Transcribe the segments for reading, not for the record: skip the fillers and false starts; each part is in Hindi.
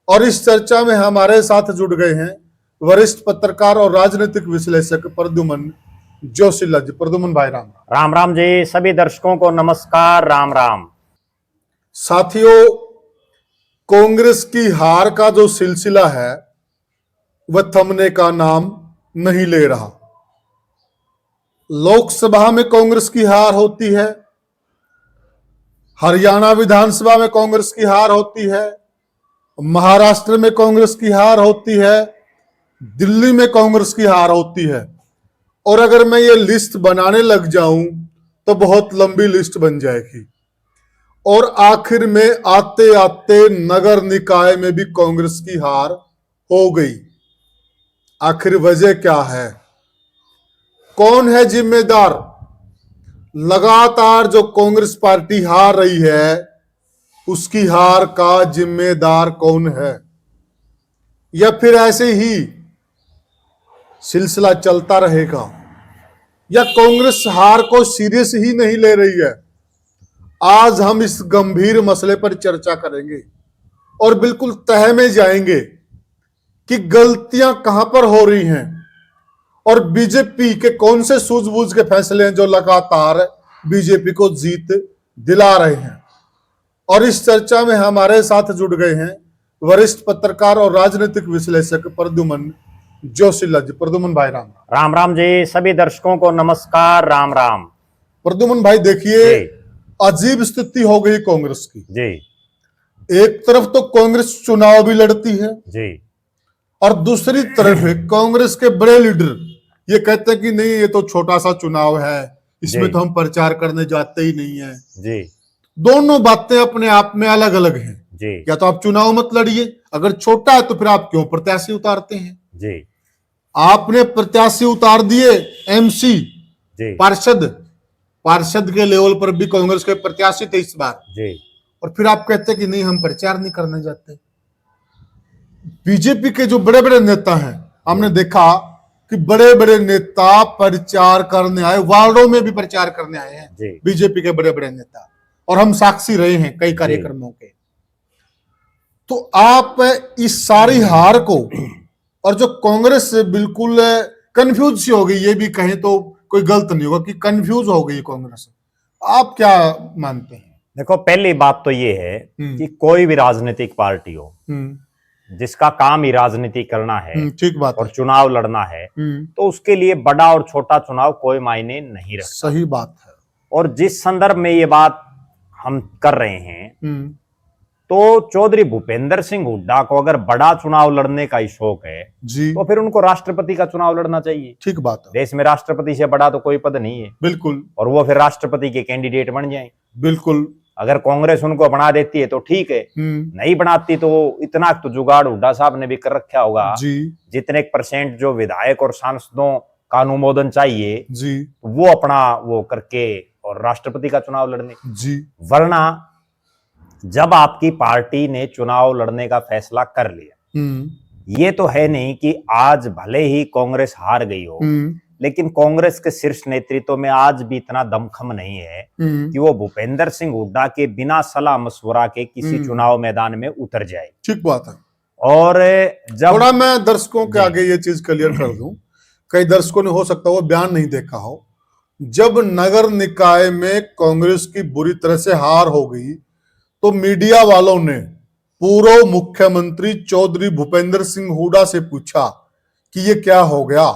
और इस चर्चा में हमारे साथ जुड़ गए हैं वरिष्ठ पत्रकार और राजनीतिक विश्लेषक प्रद्युमन जोशीला जी। प्रद्युमन भाई राम राम राम जी। सभी दर्शकों को नमस्कार। राम राम साथियों, कांग्रेस की हार का जो सिलसिला है वह थमने का नाम नहीं ले रहा। लोकसभा में कांग्रेस की हार होती है, हरियाणा विधानसभा में कांग्रेस की हार होती है, महाराष्ट्र में कांग्रेस की हार होती है, दिल्ली में कांग्रेस की हार होती है। और अगर मैं ये लिस्ट बनाने लग जाऊं तो बहुत लंबी लिस्ट बन जाएगी। और आखिर में आते आते नगर निकाय में भी कांग्रेस की हार हो गई। आखिर वजह क्या है? कौन है जिम्मेदार? लगातार जो कांग्रेस पार्टी हार रही है उसकी हार का जिम्मेदार कौन है? या फिर ऐसे ही सिलसिला चलता रहेगा? या कांग्रेस हार को सीरियस ही नहीं ले रही है? आज हम इस गंभीर मसले पर चर्चा करेंगे और बिल्कुल तह में जाएंगे कि गलतियां कहां पर हो रही हैं और बीजेपी के कौन से सूझबूझ के फैसले हैं जो लगातार बीजेपी को जीत दिला रहे हैं। और इस चर्चा में हमारे साथ जुड़ गए हैं वरिष्ठ पत्रकार और राजनीतिक विश्लेषक प्रद्युमन जोशीला जी। प्रद्युमन भाई राम राम राम जी। सभी दर्शकों को नमस्कार। राम राम प्रद्युमन भाई, देखिए अजीब स्थिति हो गई कांग्रेस की जी। एक तरफ तो कांग्रेस चुनाव भी लड़ती है जी और दूसरी तरफ कांग्रेस के बड़े लीडर ये कहते हैं कि नहीं, ये तो छोटा सा चुनाव है, इसमें तो हम प्रचार करने जाते ही नहीं है जी। दोनों बातें अपने आप में अलग अलग हैं जी। या तो आप चुनाव मत लड़िए, अगर छोटा है तो फिर आप क्यों प्रत्याशी उतारते हैं? जी। आपने प्रत्याशी उतार दिए, एमसी जी। पार्षद के लेवल पर भी कांग्रेस के प्रत्याशी थे इस बार जी। और फिर आप कहते हैं कि नहीं, हम प्रचार नहीं करने जाते। बीजेपी के जो बड़े बड़े नेता हैं, हमने देखा कि बड़े बड़े नेता प्रचार करने आए, वार्डों में भी प्रचार करने आए हैं बीजेपी के बड़े बड़े नेता, और हम साक्षी रहे हैं कई कार्यक्रमों के। तो आप इस सारी हार को, और जो कांग्रेस बिल्कुल कंफ्यूज सी हो गई, ये भी कहें तो कोई गलत नहीं होगा कि कंफ्यूज हो गई कांग्रेस, आप क्या मानते हैं? देखो, पहली बात तो ये है कि कोई भी राजनीतिक पार्टी हो जिसका काम ही राजनीति करना है, ठीक बात, और चुनाव लड़ना है, तो उसके लिए बड़ा और छोटा चुनाव कोई मायने नहीं रखता। सही बात है। और जिस संदर्भ में ये बात हम कर रहे हैं, तो चौधरी भूपेंद्र सिंह हुड्डा को अगर बड़ा चुनाव लड़ने का ही शौक है जी, तो फिर उनको राष्ट्रपति का चुनाव लड़ना चाहिए। ठीक बात है। देश में राष्ट्रपति से बड़ा तो कोई पद नहीं है। बिल्कुल। और वो फिर राष्ट्रपति के कैंडिडेट बन जाएं। बिल्कुल। अगर कांग्रेस उनको बना देती है तो ठीक है, नहीं बनाती तो इतना तो जुगाड़ हुड्डा साहब ने भी कर रखा होगा जी। जितने % जो विधायक और सांसदों का अनुमोदन चाहिए जी, वो अपना वो करके और राष्ट्रपति का चुनाव लड़ने जी। वरना जब आपकी पार्टी ने चुनाव लड़ने का फैसला कर लिया, ये तो है नहीं कि आज भले ही कांग्रेस हार गई हो, लेकिन कांग्रेस के शीर्ष नेतृत्व में आज भी इतना दमखम नहीं है कि वो भूपेंद्र सिंह हुड्डा के बिना सलाह मशवरा के किसी चुनाव मैदान में उतर जाए। ठीक बात है। और जब थोड़ा मैं दर्शकों के आगे ये चीज क्लियर कर दूं, कई दर्शकों ने हो सकता है वो बयान नहीं देखा हो, जब नगर निकाय में कांग्रेस की बुरी तरह से हार हो गई तो मीडिया वालों ने पूर्व मुख्यमंत्री चौधरी भूपेंद्र सिंह हुड्डा से पूछा कि ये क्या हो गया,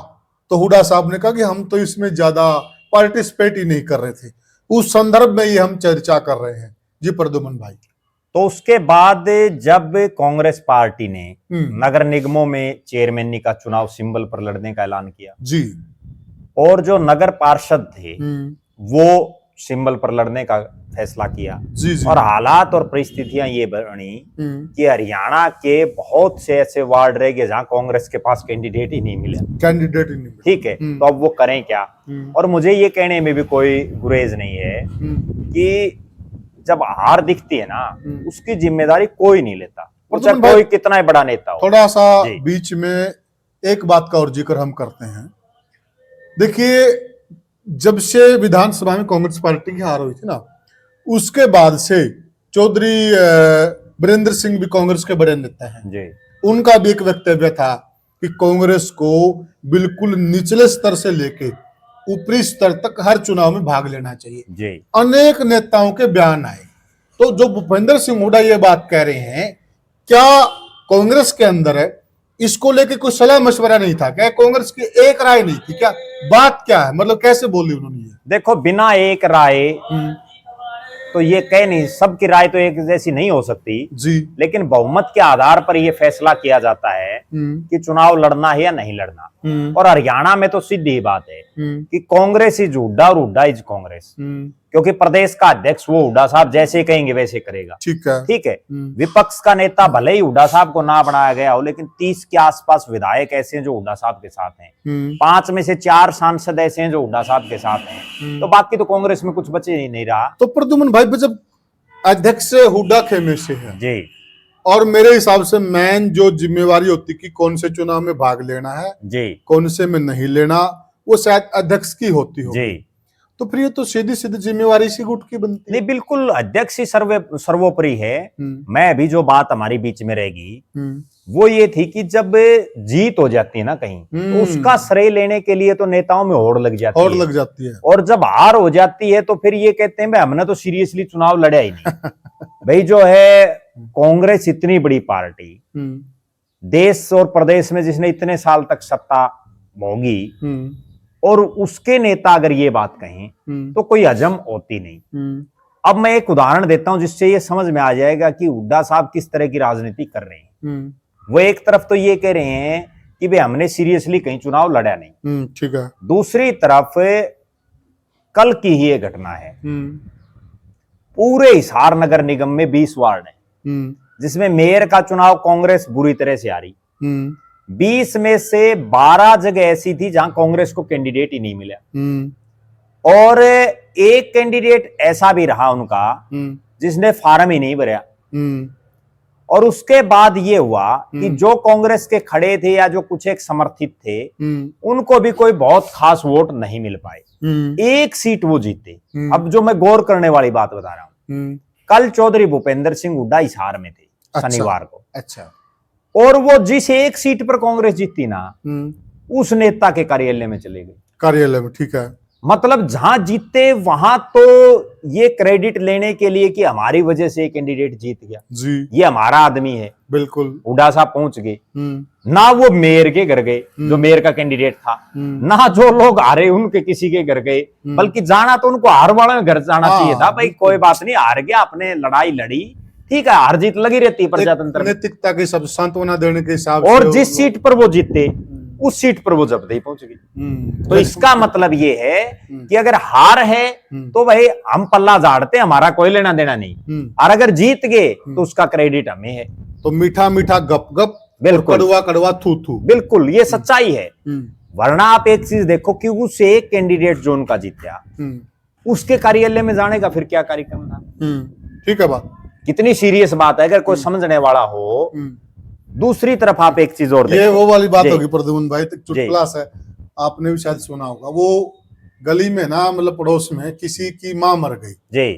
तो हुड्डा साहब ने कहा कि हम तो इसमें ज्यादा पार्टिसिपेट ही नहीं कर रहे थे। उस संदर्भ में ये हम चर्चा कर रहे हैं जी प्रद्युमन भाई। तो उसके बाद जब कांग्रेस पार्टी ने नगर निगमों में चेयरमैनी का चुनाव सिंबल पर लड़ने का ऐलान किया जी, और जो नगर पार्षद थे वो सिंबल पर लड़ने का फैसला किया जी, और हालात और परिस्थितियां ये बनी कि हरियाणा के बहुत से ऐसे वार्ड रह गए जहां कांग्रेस के पास कैंडिडेट ही नहीं मिले। ठीक है, तो अब वो करें क्या? और मुझे ये कहने में भी कोई गुरेज नहीं है कि जब हार दिखती है ना, उसकी जिम्मेदारी कोई नहीं लेता, चाहे कोई कितना ही बड़ा नेता हो। थोड़ा सा बीच में एक बात का और जिक्र हम करते हैं। देखिए, जब से विधानसभा में कांग्रेस पार्टी की हार हुई थी ना, उसके बाद से चौधरी वीरेंद्र सिंह भी कांग्रेस के बड़े नेता हैं जी। उनका भी एक वक्तव्य था कि कांग्रेस को बिल्कुल निचले स्तर से लेके ऊपरी स्तर तक हर चुनाव में भाग लेना चाहिए जी। अनेक नेताओं के बयान आए। तो जो भूपेंद्र सिंह हुड्डा ये बात कह रहे हैं, क्या कांग्रेस के अंदर है इसको लेके कोई सलाह मशवरा नहीं था क्या? कांग्रेस की एक राय नहीं थी क्या? बात क्या है, मतलब कैसे बोली उन्होंने ये? देखो, बिना एक राय तो ये कह नहीं, सबकी राय तो एक जैसी नहीं हो सकती जी। लेकिन बहुमत के आधार पर यह फैसला किया जाता है कि चुनाव लड़ना है या नहीं लड़ना। और हरियाणा में तो सीधी ही बात है कि कांग्रेस इज हुड्डा और हुड्डा इज कांग्रेस, क्योंकि प्रदेश का अध्यक्ष वो हुड्डा साहब जैसे कहेंगे वैसे करेगा। ठीक है। विपक्ष का नेता भले ही हुड्डा साहब को ना बनाया गया हो, लेकिन 30 के आसपास विधायक ऐसे हैं जो हुड्डा साहब के साथ हैं। 5 में से 4 सांसद ऐसे हैं जो हुड्डा साहब के साथ हैं। तो बाकी तो कांग्रेस में कुछ बचे ही नहीं रहा। तो प्रद्युमन भाई, जब अध्यक्ष हुड्डा खेमे से है जी, और मेरे हिसाब से मैन जो जिम्मेवारी होती कि कौन से चुनाव में भाग लेना है जी, कौन से में नहीं लेना, वो शायद अध्यक्ष की होती हो जी। तो फिर ये तो सीधी सीधी जिम्मेवारी सी गुट की बनती है। नहीं, बिल्कुल अध्यक्ष ही सर्वोपरि है। मैं अभी जो बात हमारी बीच में रहेगी वो ये थी कि जब जीत हो जाती है ना कहीं, तो उसका श्रेय लेने के लिए तो नेताओं में होड़ लग जाती है। और जब हार हो जाती है तो फिर ये कहते हैं भाई हमने तो सीरियसली चुनाव लड़ा ही नहीं। भाई जो है कांग्रेस इतनी बड़ी पार्टी, देश और प्रदेश में जिसने इतने साल तक सत्ता भोगी, और उसके नेता अगर ये बात कहें तो कोई हजम होती नहीं। अब मैं एक उदाहरण देता हूं जिससे ये समझ में आ जाएगा कि हुड्डा साहब किस तरह की राजनीति कर रहे हैं। वो एक तरफ तो ये कह रहे हैं कि भाई हमने सीरियसली कहीं चुनाव लड़ा नहीं, ठीक है। दूसरी तरफ कल की ही ये घटना है, पूरे हिसार नगर निगम में 20 वार्ड है जिसमें मेयर का चुनाव कांग्रेस बुरी तरह से आ रही। 20 में से 12 जगह ऐसी थी जहां कांग्रेस को कैंडिडेट ही नहीं मिला, और एक कैंडिडेट ऐसा भी रहा उनका जिसने फार्म ही नहीं भरा। और उसके बाद ये हुआ कि जो कांग्रेस के खड़े थे या जो कुछ एक समर्थित थे, उनको भी कोई बहुत खास वोट नहीं मिल पाए। एक सीट वो जीते। अब जो मैं गौर करने वाली बात बता रहा हूं, कल चौधरी भूपेंद्र सिंह हुड्डा हिसार में थे शनिवार को। अच्छा। और वो जिस एक सीट पर कांग्रेस जीती ना, उस नेता के कार्यालय में चले गए। कार्यालय में, ठीक है। मतलब जहां जीते वहां तो ये क्रेडिट लेने के लिए कि हमारी वजह से कैंडिडेट जीत गया जी, ये हमारा आदमी है। बिल्कुल। हुड्डा साहब पहुंच गए, ना वो मेयर के घर गए जो मेयर का कैंडिडेट था, ना जो लोग हारे उनके किसी के घर गए, बल्कि जाना तो उनको हार वाले घर जाना चाहिए था। भाई कोई बात नहीं, हार गया, अपने लड़ाई लड़ी, ठीक है, हार जीत लगी रहती है प्रजातंत्र में, नैतिकता के सब सांत्वना देने के हिसाब से। और जिस सीट पर वो जीते उस सीट पर वो जब नहीं पहुंच गई। तो इसका मतलब ये है कि अगर हार है तो भाई हम पल्ला झाड़ते, हमारा कोई लेना देना नहीं, और अगर जीत गए तो उसका क्रेडिट हमें है। तो मीठा मीठा गप गप, बिल्कुल, कड़वा कड़वा थू थू, बिल्कुल ये सच्चाई है। वरना आप एक चीज देखो कि उस एक कैंडिडेट जो उनका जीता, उसके कार्यालय में जाने का फिर क्या कार्यक्रम था। ठीक है बात, कितनी सीरियस बात है अगर कोई समझने वाला हो। दूसरी तरफ आप एक चीज और ये वो वाली बात होगी प्रद्युमन भाई, चुटकुला है, आपने भी शायद सुना होगा। वो गली में ना, मतलब पड़ोस में किसी की माँ मर गई जी,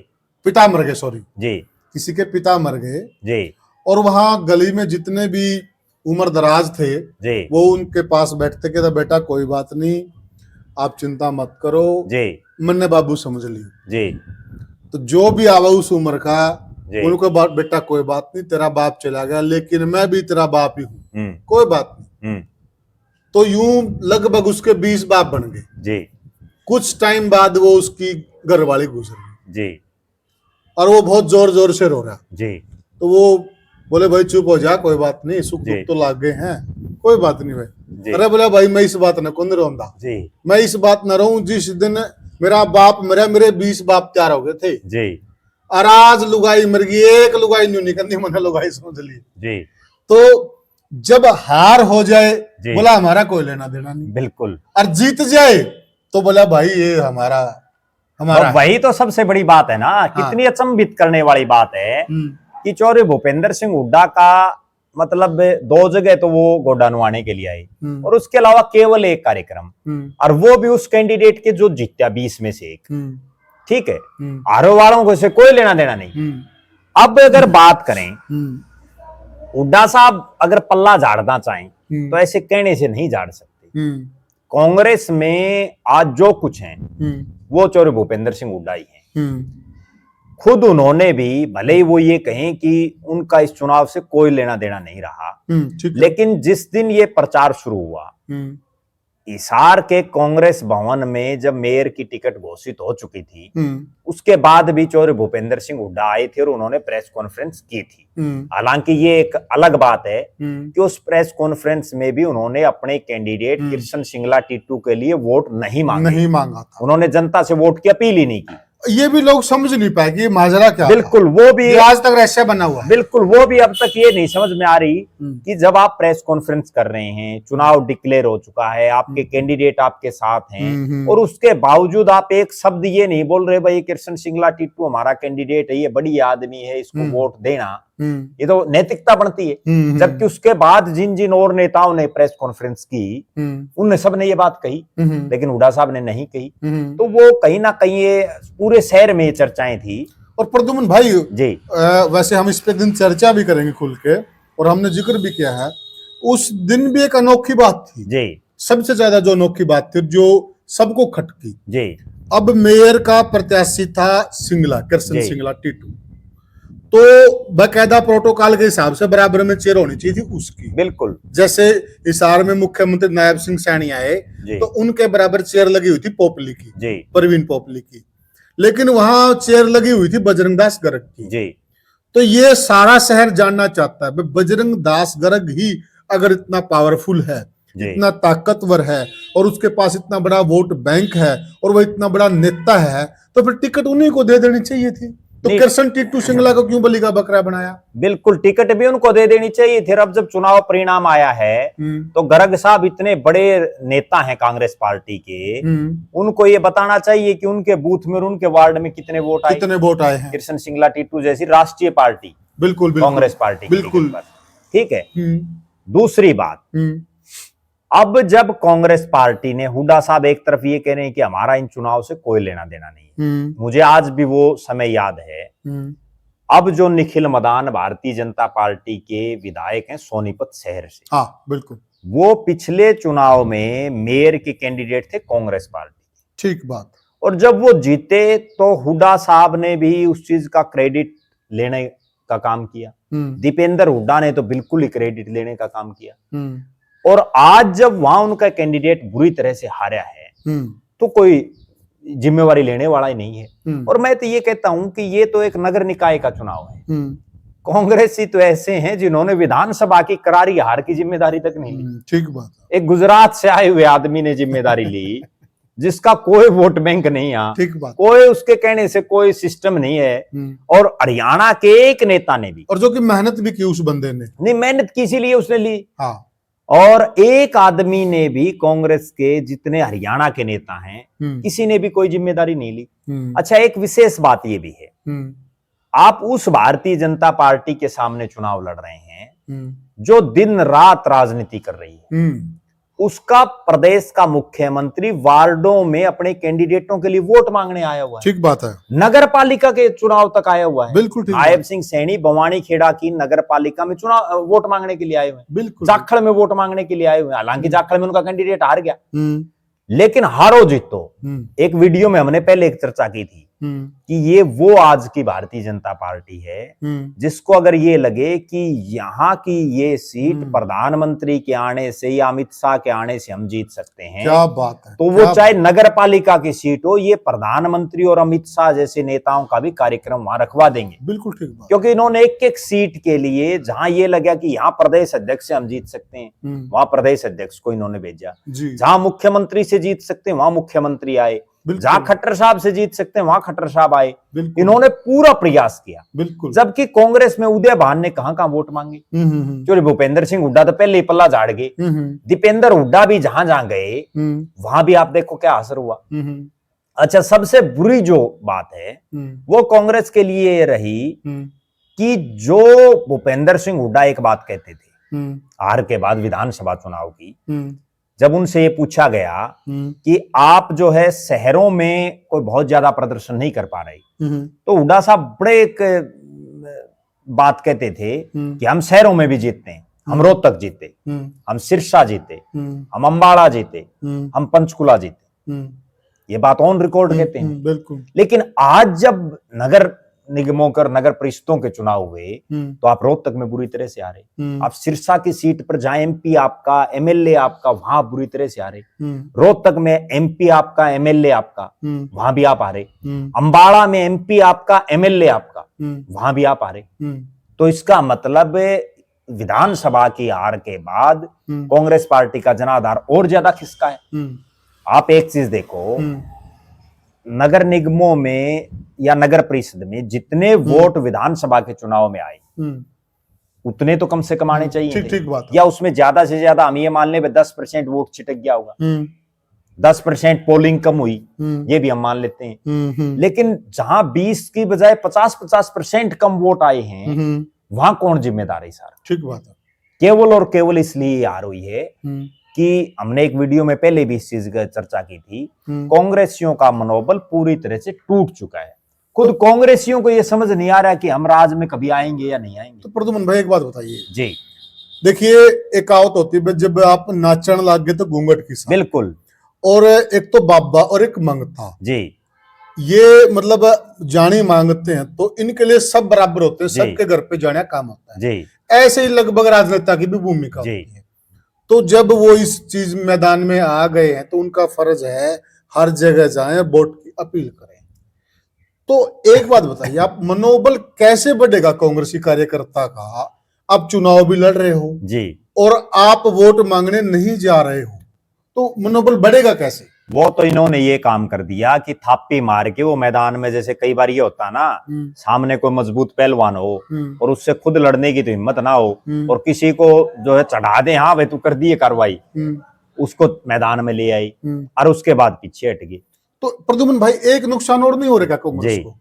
पिता मर गए, सॉरी जी, किसी के पिता मर गए जी, और वहां गली में जितने भी उम्र दराज थे जी, वो उनके पास बैठते कहता बेटा कोई बात नहीं, आप चिंता मत करो जी, मन्ने बाबू समझ ली जी। तो जो भी आवा उस उम्र का, उनको बेटा कोई बात नहीं, तेरा बाप चला गया लेकिन मैं भी तेरा बाप ही हूं, कोई बात नहीं। तो यूं लगभग उसके 20 बाप बन गए जी। कुछ टाइम बाद वो उसकी घरवाली गुजर गई जी, और वो बहुत जोर जोर से रो रहा जी। तो वो बोले भाई चुप हो जा, कोई बात नहीं, सुख दुख तो लाग गए हैं, कोई बात नहीं भाई। अरे बोला भाई मैं इस बात न कौन रोंदा जी, मैं इस बात न रहूं जिस दिन मेरा बाप मेरे 20 बाप तैयार हो गए थे जी, और आज लुगाई मर गई, एक लुगाई न्यू निकलनी, मैंने लुगाई समझ ली जी। तो जब हार हो जाए बोला हमारा कोई लेना देना नहीं, बिल्कुल, और जीत जाए तो बोला भाई ये हमारा वही तो सबसे बड़ी बात है ना। हाँ। कितनी अचंभित करने वाली बात है कि चौधरी भूपेंद्र सिंह हुड्डा का मतलब 2 जगह तो वो गोड्डा नुआने के लिए आए, और उसके अलावा केवल एक कार्यक्रम, और वो भी उस कैंडिडेट के जो जीता 20 में से एक, ठीक है, आरो वालों को से कोई लेना देना नहीं। अब अगर बात करें, हुड्डा साहब अगर पल्ला झाड़ना चाहें तो ऐसे कहने से नहीं झाड़ सकते। कांग्रेस में आज जो कुछ है वो चौधरी भूपेंद्र सिंह हुड्डा ही हैं। खुद उन्होंने भी, भले ही वो ये कहें कि उनका इस चुनाव से कोई लेना देना नहीं रहा, लेकिन जिस दिन ये प्रचार शुरू हुआ, हिसार के कांग्रेस भवन में जब मेयर की टिकट घोषित हो चुकी थी, उसके बाद भी चौधरी भूपेंद्र सिंह हुड्डा आए थे और उन्होंने प्रेस कॉन्फ्रेंस की थी। हालांकि ये एक अलग बात है कि उस प्रेस कॉन्फ्रेंस में भी उन्होंने अपने कैंडिडेट कृष्ण सिंगला टीटू के लिए वोट नहीं मांगा था। उन्होंने जनता से वोट की अपील ही नहीं की। ये भी लोग समझ नहीं पाए कि माजरा क्या बिल्कुल, वो भी आज तक रहस्य बना हुआ है। बिल्कुल, वो भी अब तक ये नहीं समझ में आ रही कि जब आप प्रेस कॉन्फ्रेंस कर रहे हैं, चुनाव डिक्लेयर हो चुका है, आपके कैंडिडेट आपके साथ हैं, और उसके बावजूद आप एक शब्द ये नहीं बोल रहे भाई कृष्ण सिंगला टीटू हमारा कैंडिडेट है, ये बड़ी आदमी है, इसको वोट देना, ये तो नैतिकता बनती है। जबकि उसके बाद जिन जिन और नेताओं ने प्रेस कॉन्फ्रेंस की, उनने सब ने ये बात कही, लेकिन हुड्डा साहब ने नहीं कही। तो वो कहीं ना कहीं ये पूरे शहर में ये चर्चाएं थी। और प्रद्युमन भाई जी, वैसे हम इस पे दिन चर्चा भी करेंगे खुल के, और हमने जिक्र भी किया है, उस दिन भी एक अनोखी बात थी जी, सबसे ज्यादा जो अनोखी बात थी, जो सबको खटकी जी। अब मेयर का प्रत्याशी था सिंगला, कृष्ण सिंगला टीटू, तो बाकायदा प्रोटोकॉल के हिसाब से बराबर में चेयर होनी चाहिए थी उसकी। बिल्कुल, जैसे हिसार में मुख्यमंत्री नायब सिंह सैनी आए तो उनके बराबर चेयर लगी हुई थी पोपली की, परवीन पोपली की, लेकिन वहां चेयर लगी हुई थी बजरंग दास गर्ग की। जी। तो ये सारा शहर जानना चाहता है बजरंग दास गर्ग ही अगर इतना पावरफुल है, इतना ताकतवर है, और उसके पास इतना बड़ा वोट बैंक है, और वह इतना बड़ा नेता है, तो फिर टिकट उन्हीं को दे देनी चाहिए थी। तो कृष्ण टीटू सिंगला को क्यों बलि का बकरा बनाया? बिल्कुल, टिकट भी उनको दे देनी चाहिए थी। अब जब चुनाव परिणाम आया है तो गर्ग साहब इतने बड़े नेता हैं कांग्रेस पार्टी के, उनको ये बताना चाहिए कि उनके बूथ में और उनके वार्ड में कितने वोट आए हैं कृष्ण सिंगला टीटू जैसी राष्ट्रीय पार्टी, बिल्कुल कांग्रेस पार्टी, बिल्कुल ठीक है। दूसरी बात, अब जब कांग्रेस पार्टी ने, हुड्डा साहब एक तरफ ये कह रहे हैं कि हमारा इन चुनाव से कोई लेना देना नहीं है, मुझे आज भी वो समय याद है। अब जो निखिल मदान भारतीय जनता पार्टी के विधायक हैं सोनीपत शहर से, हाँ बिल्कुल, वो पिछले चुनाव में मेयर के कैंडिडेट थे कांग्रेस पार्टी। ठीक बात। और जब वो जीते तो हुड्डा साहब ने भी उस चीज का क्रेडिट लेने का काम किया, दीपेंद्र हुड्डा ने तो बिल्कुल ही क्रेडिट लेने का काम किया। और आज जब वहां उनका कैंडिडेट बुरी तरह से हारा है तो कोई जिम्मेवारी लेने वाला ही नहीं है। और मैं तो ये कहता हूं कि ये तो एक नगर निकाय का चुनाव है। कांग्रेसी तो ऐसे हैं जिन्होंने विधानसभा की करारी हार की जिम्मेदारी तक नहीं ली। ठीक बात। एक गुजरात से आए हुए आदमी ने जिम्मेदारी ली जिसका कोई वोट बैंक नहीं है, ठीक बात, कोई उसके कहने से कोई सिस्टम नहीं है। और हरियाणा के एक नेता ने भी, और जो कि मेहनत भी की उस बंदे ने, नहीं मेहनत की इसीलिए उसने ली। हाँ। और एक आदमी ने भी, कांग्रेस के जितने हरियाणा के नेता हैं किसी ने भी कोई जिम्मेदारी नहीं ली। अच्छा, एक विशेष बात ये भी है, आप उस भारतीय जनता पार्टी के सामने चुनाव लड़ रहे हैं जो दिन रात राजनीति कर रही है, उसका प्रदेश का मुख्यमंत्री वार्डों में अपने कैंडिडेटों के लिए वोट मांगने आया हुआ है। ठीक बात है। नगर पालिका के चुनाव तक आया हुआ है। बिल्कुल ठीक। नायब सिंह सैनी बवानी खेड़ा की नगर पालिका में चुनाव वोट मांगने के लिए आए हुए हैं। बिल्कुल। जाखड़ में वोट मांगने के लिए आए हुए हैं। हालांकि जाखड़ में उनका कैंडिडेट हार गया, लेकिन हारो जीतो, एक वीडियो में हमने पहले एक चर्चा की थी कि ये वो आज की भारतीय जनता पार्टी है जिसको अगर ये लगे कि यहाँ की ये सीट प्रधानमंत्री के आने से या अमित शाह के आने से हम जीत सकते हैं, क्या बात है, तो वो चाहे नगर पालिका की सीट हो, ये प्रधानमंत्री और अमित शाह जैसे नेताओं का भी कार्यक्रम वहां रखवा देंगे। बिल्कुल ठीक बात। क्योंकि इन्होंने एक एक सीट के लिए, जहां ये लगा कि यहाँ प्रदेश अध्यक्ष से हम जीत सकते हैं, वहां प्रदेश अध्यक्ष को इन्होंने भेजा। जहां मुख्यमंत्री से जीत सकते हैं वहां मुख्यमंत्री आए, जहां खट्टर साहब से जीत सकते हैं वहां खट्टर साहब आए। इन्होंने पूरा प्रयास किया। बिल्कुल। जबकि कांग्रेस में उदय भान ने कहां वोट मांगे, जो भूपेंद्र सिंह हुड्डा तो पहले ही पल्ला झाड़ गए, दीपेंद्र हुड्डा भी जहां जहां गए वहां भी आप देखो क्या असर हुआ। अच्छा, सबसे बुरी जो बात है वो कांग्रेस के लिए रही कि जो भूपेंद्र सिंह हुड्डा एक बात कहते थे हार के बाद विधानसभा चुनाव की, जब उनसे ये पूछा गया कि आप जो है शहरों में कोई बहुत ज्यादा प्रदर्शन नहीं कर पा रहे, तो हुड्डा साहब बड़े एक बात कहते थे कि हम शहरों में भी जीतते हैं, हम रोहतक जीते, हम सिरसा जीते, हम अंबाला जीते, हम पंचकुला जीते, ये बात ऑन रिकॉर्ड कहते हैं। बिल्कुल। लेकिन आज जब नगर निगमों कर नगर परिषदों के चुनाव हुए तो आप रोहतक में बुरी तरह से आ रहे, आप सिरसा की सीट पर जहां एमपी आपका, एमएलए आपका, वहां बुरी तरह से आ रहे, रोहतक में एमपी आपका, एमएलए आपका, वहां भी आप आ रहे, अंबाला में एमपी आपका, एमएलए आपका, वहां भी आप आ रहे। तो इसका मतलब विधानसभा की हार के बाद कांग्रेस पार्टी का जनाधार और ज्यादा खिसका है। आप एक चीज देखो, नगर निगमों में या नगर परिषद में जितने वोट विधानसभा के चुनाव में आए उतने तो कम से कम आने चाहिए, ठीक बात, या उसमें ज्यादा से ज्यादा हम ये मान ले 10% वोट छिटक गया होगा, 10% पोलिंग कम हुई, ये भी हम मान लेते हैं। लेकिन जहां 20 की बजाय 50% कम वोट आए हैं, वहां कौन जिम्मेदार है सारा? ठीक बात है। केवल और केवल इसलिए हार हुई है कि हमने एक वीडियो में पहले भी इस चीज की चर्चा की थी, कांग्रेसियों का मनोबल पूरी तरह से टूट चुका है। खुद कांग्रेसियों को यह समझ नहीं आ रहा कि हम राज में कभी आएंगे या नहीं आएंगे। तो प्रद्युमन भाई एक बात बताइए जी। देखिए, एक कहावत होती है, जब आप नाचन लग गए तो घूंघट की साथ। बिल्कुल। और एक तो बाबा और एक मंगता जी, ये मतलब जाने मांगते हैं तो इनके लिए सब बराबर होते हैं, सबके घर पे जाने काम होता है जी। ऐसे ही लगभग राजनेता की भी भूमिका होती है। तो जब वो इस चीज मैदान में आ गए हैं तो उनका फर्ज है हर जगह जाएं, वोट की अपील करें। तो एक बात बताइए, आप मनोबल कैसे बढ़ेगा कांग्रेसी कार्यकर्ता का? आप चुनाव भी लड़ रहे हो जी और आप वोट मांगने नहीं जा रहे हो, तो मनोबल बढ़ेगा कैसे? वो तो इन्होंने ये काम कर दिया कि थापी मार के वो मैदान में, जैसे कई बार ये होता ना, सामने कोई मजबूत पहलवान हो और उससे खुद लड़ने की तो हिम्मत ना हो और किसी को जो है चढ़ा दे, हाँ भाई तू कर दिए कार्रवाई, उसको मैदान में ले आई और उसके बाद पीछे हट गई। तो प्रद्युमन भाई एक नुकसान और नहीं हो रहा कांग्रेस को,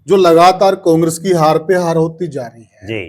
जो लगातार कांग्रेस की हार पे हार होती जा रही है जी।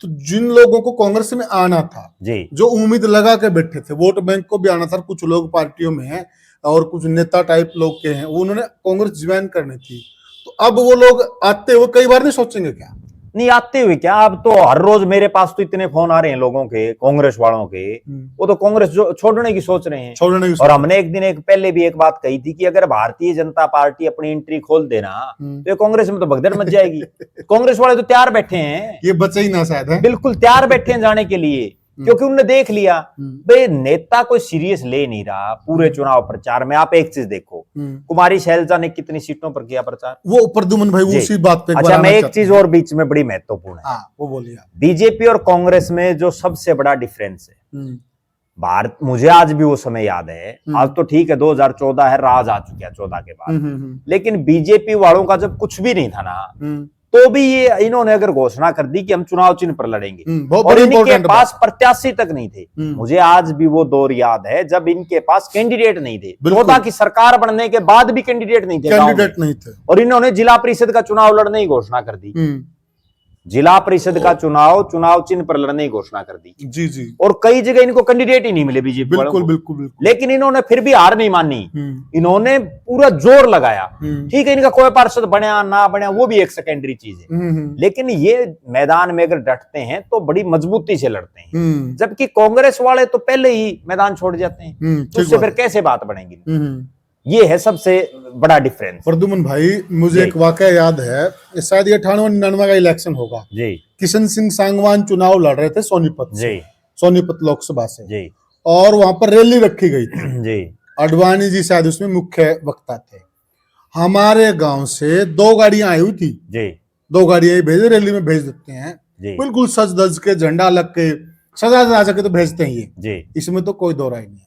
तो जिन लोगों को कांग्रेस में आना था जी, जो उम्मीद लगा के बैठे थे, वोट बैंक को भी आना था, कुछ लोग पार्टियों में हैं और कुछ नेता टाइप लोग के हैं, उन्होंने कांग्रेस ज्वाइन करनी थी, तो अब वो लोग आते हुए कई बार नहीं सोचेंगे क्या? नहीं आते हुए क्या, अब तो हर रोज मेरे पास तो इतने फोन आ रहे हैं लोगों के, कांग्रेस वालों के, वो तो कांग्रेस छोड़ने की सोच रहे हैं। और हमने एक दिन पहले भी एक बात कही थी कि अगर भारतीय जनता पार्टी अपनी एंट्री खोल देना तो ये कांग्रेस में तो भगदड़ मच जाएगी। कांग्रेस वाले तो तैयार बैठे हैं, ये बचे ही ना शायद है। बिल्कुल तैयार बैठे हैं जाने के लिए, क्योंकि उन्होंने देख लिया भाई नेता कोई सीरियस ले नहीं रहा पूरे चुनाव प्रचार में। आप एक चीज देखो, कुमारी शैलजा ने कितनी सीटों पर किया प्रचार, वो प्रद्युमन भाई उसी बात पे। अच्छा, मैं एक चीज और बीच में बड़ी महत्वपूर्ण है, वो बोलिए। बीजेपी और कांग्रेस में जो सबसे बड़ा डिफरेंस है, भारत, मुझे आज भी वो समय याद है, आज तो ठीक है 2014 है, राज आ चुका है 14 के बाद, लेकिन बीजेपी वालों का जब कुछ भी नहीं था ना, तो भी ये इन्होंने अगर घोषणा कर दी कि हम चुनाव चिन्ह पर लड़ेंगे और इनके पास प्रत्याशी तक नहीं थे। मुझे आज भी वो दौर याद है जब इनके पास कैंडिडेट नहीं थे, 14 की सरकार बनने के बाद भी कैंडिडेट नहीं थे और इन्होंने जिला परिषद का चुनाव लड़ने की घोषणा कर दी, जिला परिषद का चुनाव चिन्ह पर लड़ने की घोषणा कर दी। जी जी। और कई जगह इनको कैंडिडेट ही नहीं मिले बीजेपी वालों को। बिल्कुल। लेकिन इन्होंने फिर भी हार नहीं मानी, इन्होंने पूरा जोर लगाया। ठीक है, इनका कोई पार्षद बना ना बना वो भी एक सेकेंडरी चीज है, लेकिन ये मैदान में अगर डटते हैं तो बड़ी मजबूती से लड़ते हैं, जबकि कांग्रेस वाले तो पहले ही मैदान छोड़ जाते हैं, तो उससे फिर कैसे बात बनेगी? ये है सबसे बड़ा डिफरेंस। प्रद्युमन भाई, मुझे एक वाकया याद है, शायद ये 98-99 का इलेक्शन होगा जी। किशन सिंह सांगवान चुनाव लड़ रहे थे सोनीपत से, सोनीपत लोकसभा से जी, और वहां पर रैली रखी गई थी जी। अडवाणी जी शायद उसमें मुख्य वक्ता थे। हमारे गांव से 2 गाड़ियां आई हुई थी जी, 2 गाड़ियां भेजे, रैली में भेज देते हैं बिल्कुल सज धज के, झंडा लग के, सजा के तो भेजते हैं ये जी, इसमें तो कोई दो राय नहीं है।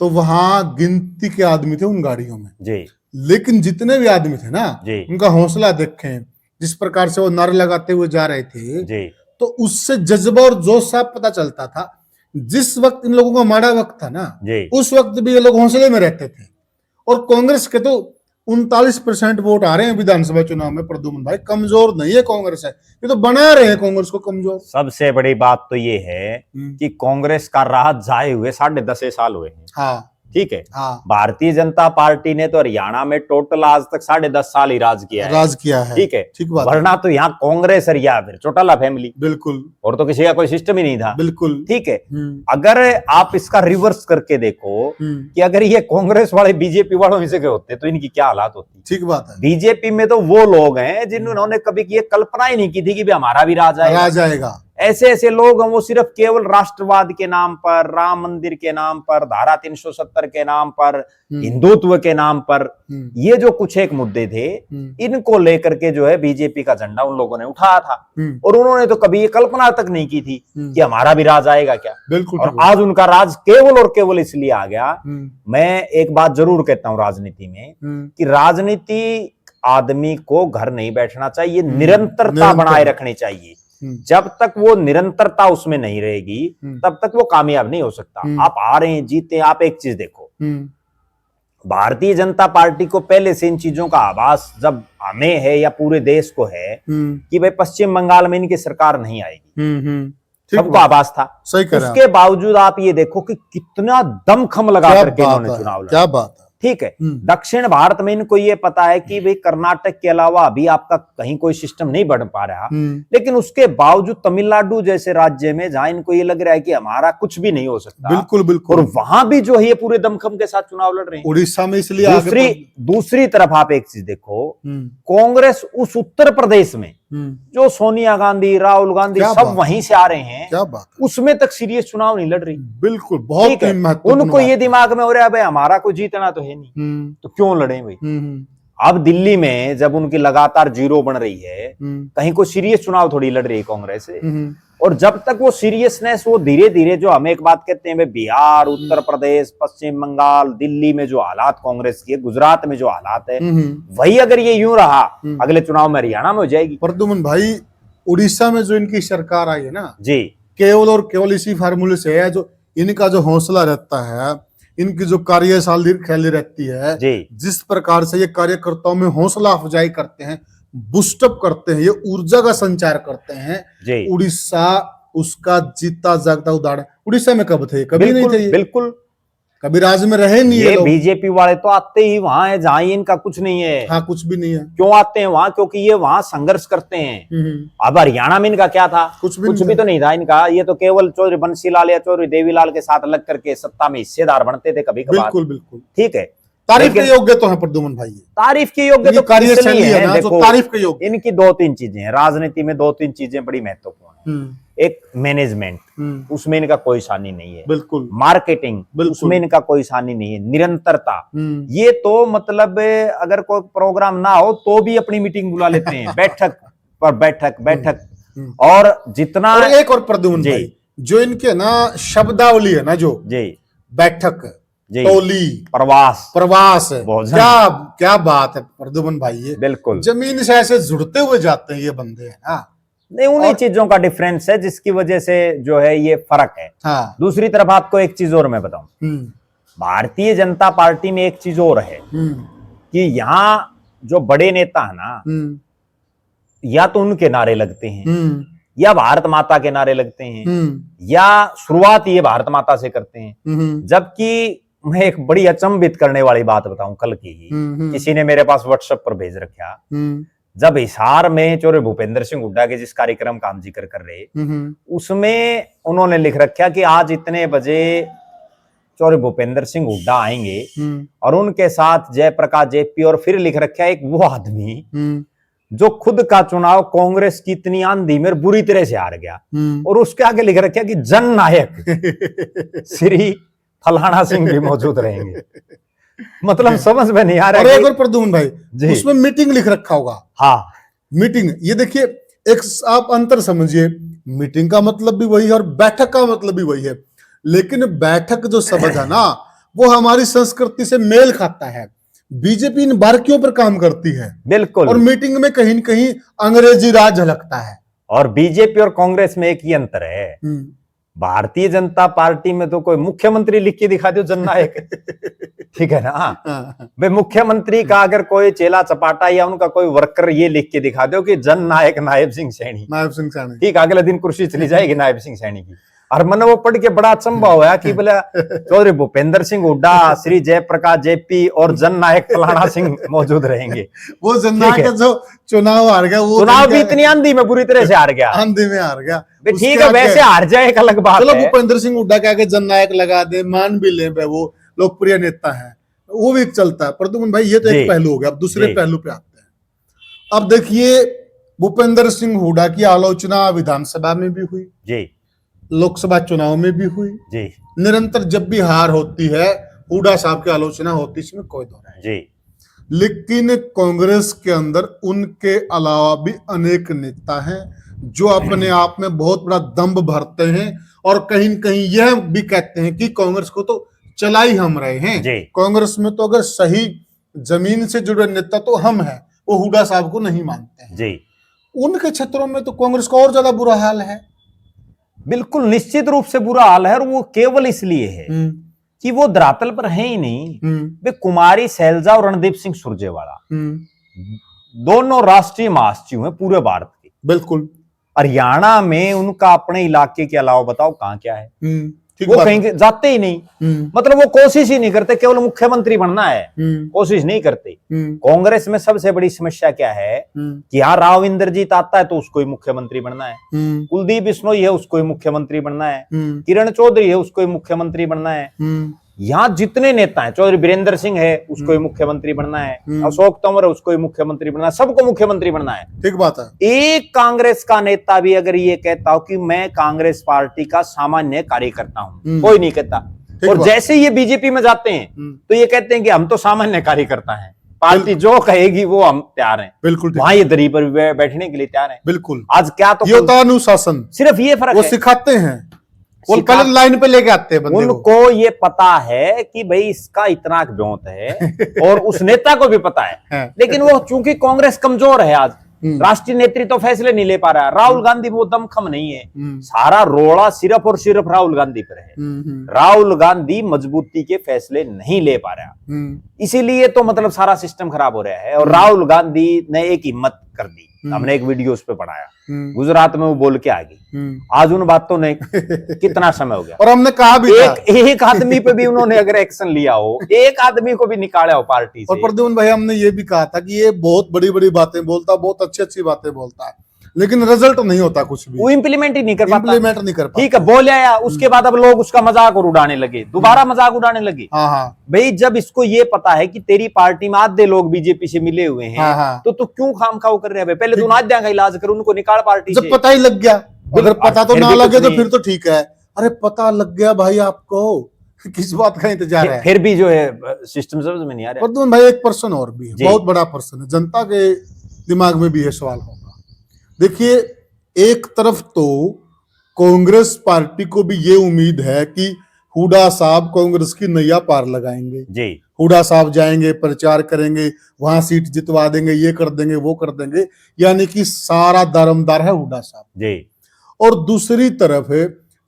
तो वहां गिनती के आदमी थे उन गाड़ियों में जी, लेकिन जितने भी आदमी थे ना जी, उनका हौसला देखें, जिस प्रकार से वो नारे लगाते हुए जा रहे थे जी, तो उससे जज्बा और जोश साफ पता चलता था। जिस वक्त इन लोगों का माड़ा वक्त था ना जी, उस वक्त भी ये लोग हौसले में रहते थे। और कांग्रेस के तो 39% वोट आ रहे हैं विधानसभा चुनाव में। प्रद्युमन भाई, कमजोर नहीं है कांग्रेस, है ये तो बना रहे हैं कांग्रेस को कमजोर। सबसे बड़ी बात तो ये है कि कांग्रेस का राह जाए हुए 10.5 साल हुए हैं। हाँ, ठीक है। हाँ, भारतीय जनता पार्टी ने तो हरियाणा में टोटल आज तक 10.5 साल ही राज किया है। ठीक है, ठीक बात। वरना तो यहाँ कांग्रेस और या फिर चौटाला फैमिली, बिल्कुल, और तो किसी का कोई सिस्टम ही नहीं था। बिल्कुल, ठीक है। अगर आप इसका रिवर्स करके देखो कि अगर ये कांग्रेस वाले बीजेपी वालों में से के होते तो इनकी क्या हालात होती। ठीक बात है। बीजेपी में तो वो लोग हैं जिन्होंने कभी ये कल्पना ही नहीं की थी कि भी हमारा भी राज आएगा। ऐसे ऐसे लोग हैं, वो सिर्फ केवल राष्ट्रवाद के नाम पर, राम मंदिर के नाम पर, धारा 370 के नाम पर, हिंदुत्व के नाम पर, ये जो कुछ एक मुद्दे थे, इनको लेकर के जो है बीजेपी का झंडा उन लोगों ने उठाया था। और उन्होंने तो कभी ये कल्पना तक नहीं की थी कि हमारा भी राज आएगा क्या। बिल्कुल। और आज उनका राज केवल और केवल इसलिए आ गया। मैं एक बात जरूर कहता हूं राजनीति में, कि राजनीति आदमी को घर नहीं बैठना चाहिए, निरंतरता बनाए रखनी चाहिए। जब तक वो निरंतरता उसमें नहीं रहेगी तब तक वो कामयाब नहीं हो सकता। आप आ रहे हैं, जीते, आप एक चीज देखो, भारतीय जनता पार्टी को पहले से इन चीजों का आभास जब हमें है या पूरे देश को है कि भाई पश्चिम बंगाल में इनकी सरकार नहीं आएगी, सबको आभास था। उसके बावजूद आप ये देखो कि कितना दमखम लगा करके इन्होंने चुनाव लड़ा। क्या बात है। ठीक है। दक्षिण भारत में इनको ये पता है कि भाई कर्नाटक के अलावा अभी आपका कहीं कोई सिस्टम नहीं बढ़ पा रहा, लेकिन उसके बावजूद तमिलनाडु जैसे राज्य में जहां इनको ये लग रहा है कि हमारा कुछ भी नहीं हो सकता, बिल्कुल बिल्कुल, और वहां भी जो है ये पूरे दमखम के साथ चुनाव लड़ रहे हैं। उड़ीसा में इसलिए दूसरी तरफ आप एक चीज देखो, कांग्रेस उस उत्तर प्रदेश में जो सोनिया गांधी, राहुल गांधी सब वहीं से आ रहे हैं, क्या बात, उसमें तक सीरियस चुनाव नहीं लड़ रही। बिल्कुल, बहुत उनको ये दिमाग में हो रहा है भाई हमारा कोई जीतना तो है नहीं, तो क्यों लड़े भाई। अब दिल्ली में जब उनकी लगातार जीरो बन रही है, कहीं कोई सीरियस चुनाव थोड़ी लड़ रही है कांग्रेस से। और जब तक वो सीरियसनेस, वो धीरे धीरे, जो हम एक बात कहते हैं बिहार, उत्तर प्रदेश, पश्चिम बंगाल, दिल्ली में जो हालात कांग्रेस के, गुजरात में जो हालात है, वही अगर ये यूं रहा अगले चुनाव में हरियाणा में हो जाएगी। प्रद्युमन भाई, उड़ीसा में जो इनकी सरकार आई है ना जी, केवल और केवल इसी फार्मूले से है, जो इनका जो हौसला रहता है, इनकी जो कार्यशैली खेली रहती है, जिस प्रकार से ये कार्यकर्ताओं में हौसला अफजाई करते हैं, बूस्टअप करते हैं, ये ऊर्जा का संचार करते हैं। उड़ीसा उसका जीता जागता उदाहरण। उड़ीसा में कब थे? कभी नहीं थे, बिल्कुल कभी राज्य में रहे नहीं। ये बीजेपी वाले तो आते ही वहां है जहां इनका कुछ नहीं है। हाँ, कुछ भी नहीं है। क्यों आते हैं वहां? क्योंकि ये वहां संघर्ष करते हैं। अब हरियाणा में इनका क्या था? कुछ भी तो नहीं था इनका। ये तो केवल चौधरी बंसीलाल या चौधरी देवीलाल के साथ लग करके सत्ता में हिस्सेदार बनते थे कभी कभार। बिल्कुल बिल्कुल, ठीक है। तारीफ के योग्य तो है प्रद्युमन भाई, तारीफ के योग्य तो कार्यशैली है ना, तो तारीफ के योग्य। इनकी 2-3 चीजें हैं राजनीति में, 2-3 चीजें बड़ी महत्वपूर्ण है। एक मैनेजमेंट, उसमें इनका कोई सानी नहीं है। बिल्कुल। मार्केटिंग, उसमें इनका कोई सानी नहीं है। निरंतरता, ये तो मतलब अगर कोई प्रोग्राम ना हो तो भी अपनी मीटिंग बुला लेते हैं, बैठक पर बैठक। और जितना एक और प्रद्युमन भाई, जो इनके ना शब्दावली है ना, जो बैठक, टोली, प्रवास, क्या बात है प्रद्युमन भाई, ये बिल्कुल जमीन से ऐसे जुड़ते हुए जाते हैं ये बंदे, है ना। नहीं, उन्हीं चीजों का डिफरेंस है जिसकी वजह से जो है ये फर्क है। हाँ। दूसरी तरफ आपको एक चीज और मैं बताऊं, भारतीय जनता पार्टी में एक चीज और है कि यहाँ जो बड़े नेता है ना, या तो उनके नारे लगते हैं, या भारत माता के नारे लगते हैं, या शुरुआत ये भारत माता से करते हैं। जबकि मैं एक बड़ी अचंभित करने वाली बात बताऊं, कल की ही किसी ने मेरे पास व्हाट्सएप पर भेज रखा। जब हिसार में चौधरी भूपेंद्र सिंह हुड्डा के जिस कार्यक्रम का हम जिक्र कर रहे, उसमें उन्होंने लिख रखा कि आज इतने बजे चौधरी भूपेंद्र सिंह हुड्डा आएंगे और उनके साथ जयप्रकाश जेपी, और फिर लिख रखा एक वो आदमी जो खुद का चुनाव कांग्रेस की इतनी आंधी में बुरी तरह से हार गया, और उसके आगे लिख रखा कि जन नायक श्री फलाना सिंह भी मौजूद रहेंगे। मतलब समझ में नहीं आ रहा है। और प्रद्युमन भाई, उसमें मीटिंग लिख रखा होगा। हाँ, मीटिंग, ये देखिए, एक आप अंतर समझिए, मीटिंग का मतलब भी वही है और बैठक का मतलब भी वही है, लेकिन बैठक जो शब्द है ना, वो हमारी संस्कृति से मेल खाता है। बीजेपी इन बारीकियों पर काम करती है, बिल्कुल, और मीटिंग में कहीं न कहीं अंग्रेजी राज झलकता है। और बीजेपी और कांग्रेस में एक ही अंतर है, भारतीय जनता पार्टी में तो कोई मुख्यमंत्री लिख के दिखा दो जननायक, ठीक है ना। भाई मुख्यमंत्री का अगर कोई चेला चपाटा या उनका कोई वर्कर ये लिख के दिखा दो कि जननायक नायब सिंह सैनी, नायब सिंह सैनी, ठीक, अगले दिन कुर्सी चली जाएगी नायब सिंह सैनी की। और मैंने वो पढ़ के बड़ा अचंभा हुआ कि बोला चौधरी भूपेंद्र सिंह हुड्डा, श्री जयप्रकाश जेपी और जननायक फलाना सिंह मौजूद रहेंगे। वो जननायक जो चुनाव हार गया, वो चुनाव भी इतनी आंधी में बुरी तरह से हार गया, आंधी में हार गया। ठीक है, वैसे हार जाए एक अलग बात चलो है। भूपेंद्र सिंह हुड्डा के आगे जननायक लगा दे, मान भी ले, वो लोकप्रिय नेता है, वो भी चलता है। प्रद्युम्न भाई ये तो एक पहलू हो गया। अब दूसरे पहलू पे आते हैं। अब देखिए, भूपेंद्र सिंह हुड्डा की आलोचना विधानसभा में भी हुई जी, लोकसभा चुनाव में भी हुई जी, निरंतर जब भी हार होती है हुड्डा साहब की आलोचना होती, इसमें कोई दो नहीं जी। लेकिन कांग्रेस के अंदर उनके अलावा भी अनेक नेता हैं जो अपने आप में बहुत बड़ा दम्भ भरते हैं और कहीं न कहीं यह भी कहते हैं कि कांग्रेस को तो चला ही हम रहे हैं। कांग्रेस में तो अगर सही जमीन से जुड़े नेता तो हम हैं, वो हुड्डा साहब को नहीं मानते हैं जी। उनके क्षेत्रों में तो कांग्रेस का और ज्यादा बुरा हाल है। बिल्कुल निश्चित रूप से बुरा हाल है, और वो केवल इसलिए है कि वो धरातल पर है ही नहीं। वे कुमारी सैलजा और रणदीप सिंह सुरजेवाला दोनों राष्ट्रीय महासचिव हैं पूरे भारत के। बिल्कुल। हरियाणा में उनका अपने इलाके के अलावा बताओ कहां क्या है? वो कहीं जाते ही नहीं, मतलब वो कोशिश ही नहीं करते, केवल मुख्यमंत्री बनना है, कोशिश नहीं करते। कांग्रेस में सबसे बड़ी समस्या क्या है कि यहाँ राव इंद्रजीत आता है तो उसको ही मुख्यमंत्री बनना है, कुलदीप बिश्नोई है उसको ही मुख्यमंत्री बनना है, किरण चौधरी है उसको ही मुख्यमंत्री बनना है। यहाँ जितने नेता हैं, चौधरी बीरेंद्र सिंह है उसको ही मुख्यमंत्री बनना है, अशोक तंवर है उसको ही मुख्यमंत्री बनना है, सबको मुख्यमंत्री बनना है। ठीक बात है। एक कांग्रेस का नेता भी अगर ये कहता हो कि मैं कांग्रेस पार्टी का सामान्य कार्यकर्ता हूं, कोई नहीं कहता। और जैसे ये बीजेपी में जाते हैं तो ये कहते हैं कि हम तो सामान्य कार्यकर्ता हैं, पार्टी जो कहेगी वो हम तैयार हैं। बिल्कुल। वहां ये दरी पर बैठने के लिए तैयार हैं। बिल्कुल। आज क्या तो ये अनुशासन, सिर्फ ये फर्क वो है, सिखाते हैं, वो पहले लाइन पे लेके आते हैं बंदे उनको ये पता है कि भाई इसका इतना ब्योंत है और उस नेता को भी पता है। लेकिन वो चूंकि कांग्रेस कमजोर है, आज राष्ट्रीय नेतृत्व तो फैसले नहीं ले पा रहा है, राहुल गांधी वो दमखम नहीं है, सारा रोड़ा सिर्फ और सिर्फ राहुल गांधी पर है। राहुल गांधी मजबूती के फैसले नहीं ले पा रहा, इसीलिए तो मतलब सारा सिस्टम खराब हो रहा है। और राहुल गांधी ने एक हिम्मत कर दी, हमने एक वीडियो उस पे पढ़ाया, गुजरात में वो बोल के आ गई। आज उन बातों ने कितना समय हो गया, और हमने कहा भी एक आदमी पे भी उन्होंने अगर एक्शन लिया हो, एक आदमी को भी निकाला हो पार्टी से। और प्रद्युम्न भाई हमने ये भी कहा था कि ये बहुत बड़ी बड़ी बातें बोलता, बहुत अच्छी अच्छी बातें बोलता है, लेकिन रिजल्ट नहीं होता कुछ भी, वो इंप्लीमेंट ही नहीं कर पाता। इंप्लीमेंट नहीं कर पाता। ठीक है, बोल आया, उसके बाद अब लोग उसका मजाक और उड़ाने लगे, दोबारा मजाक उड़ाने लगे। भाई जब इसको ये पता है कि तेरी पार्टी में आधे लोग बीजेपी से मिले हुए हैं, तो तू क्यों खामखाओ कर रहे हैं? पहले तू आध्या का इलाज कर, उनको निकाल पार्टी से। जब पता ही लग गया, अगर पता तो ना लगे तो फिर तो ठीक है। अरे पता लग गया भाई आपको, किस बात का इंतजार है? फिर भी जो है सिस्टम समझ में नहीं आ रहा। प्रद्युम्न भाई एक पर्सन और भी है, बहुत बड़ा पर्सन है, जनता के दिमाग में भी ये सवाल होगा। देखिए, एक तरफ तो कांग्रेस पार्टी को भी ये उम्मीद है कि हुड्डा साहब कांग्रेस की नैया पार लगाएंगे जी, हुड्डा साहब जाएंगे, प्रचार करेंगे, वहां सीट जितवा देंगे, ये कर देंगे, वो कर देंगे, यानी कि सारा दारोमदार है हुड्डा साहब जी। और दूसरी तरफ है